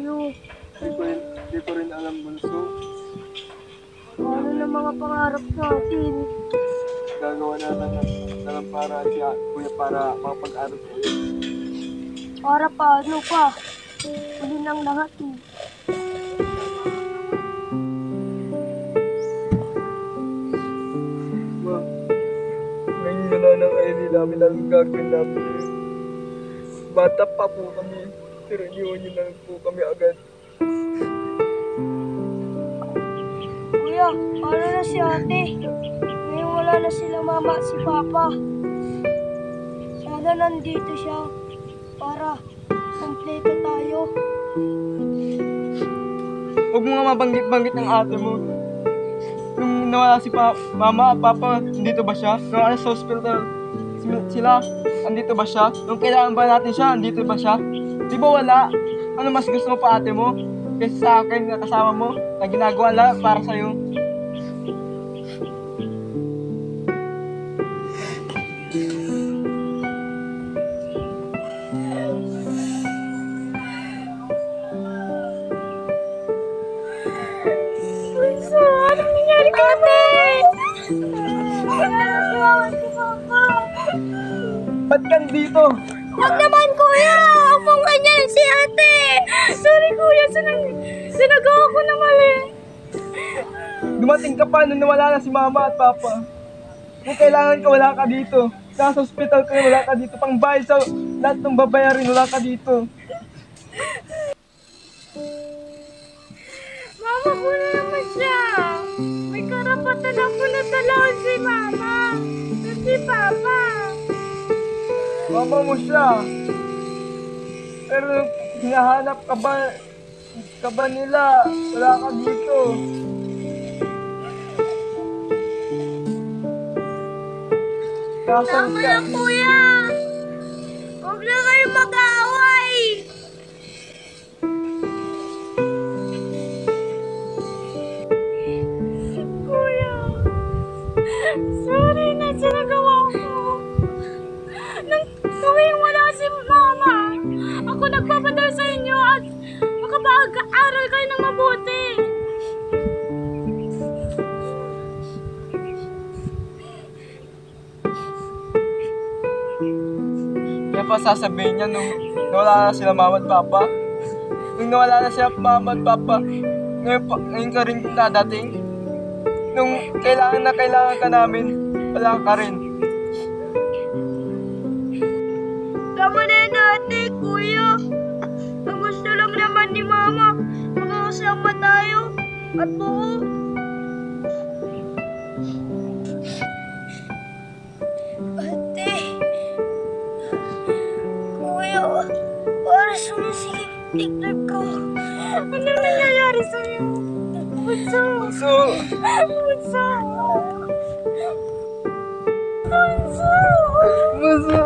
tayo? Hindi ko rin alam, bunso. Ano na mga pangarap natin? Gagawa na lang para siya, kuya, para makapag-aral ko ulit. Para paano pa? Huli ng lahat eh. Ma, ngayon wala na kayo namin ang gagawin namin. Bata pa po kami, pero iyon na lang po kami agad. Kuya, paano na si ate? Ngayon wala na sila mama at si papa. Sana nandito siya para kompleto tayo. Huwag mo nga mabanggit-banggit ng ate mo. Nung nawala si mama at papa, andito ba siya? Nung ano sa hospital sila, andito ba siya? Nung kailangan ba natin siya, andito ba siya? Di ba wala? Ano mas gusto mo pa ate mo? Kaysa sa akin na kasama mo, na ginagawa lahat para sa'yo. Bunso, anong nangyari kay ate? Wala na si mama at si papa. Ba't ka dito? Huwag naman kuya! Among ganyan si ate! Sorry kuya, sinagawa ko na mali. Dumating ka pa nung nawala na si mama at papa. Kung kailangan ka, wala ka dito. Nasa hospital ka, wala ka dito. Pang bayad sa lahat ng babayarin, wala ka dito. Mama ko na naman siya. May karapatan ako na talawan si mama. At si papa. Mama mo siya. Pero hinahanap ka ba nila? Wala ka dito. Nasaan Tama ka? na kuya. Huwag na kayo mag-aaway. Kuya. Sorry na sa nagawa ko. Nang tuwing wala si mama, ako nagpapadala sa inyo at makapag-aaral kayo ng mabuti. Kaya pa sasabihin niya nung nawala na sila mama at papa. Nung nawala na sila mama at papa, ngayon ka rin dadating. Nung kailangan ka namin, wala ka rin. Tama na yun ate, kuya. Ang gusto lang naman ni mama, makakasama tayo at buo. Ate, kuya, para sumisikip tignan ko. Ano nangyayari sa'yo? Bunso! So, Bunso! Bunso! Musa!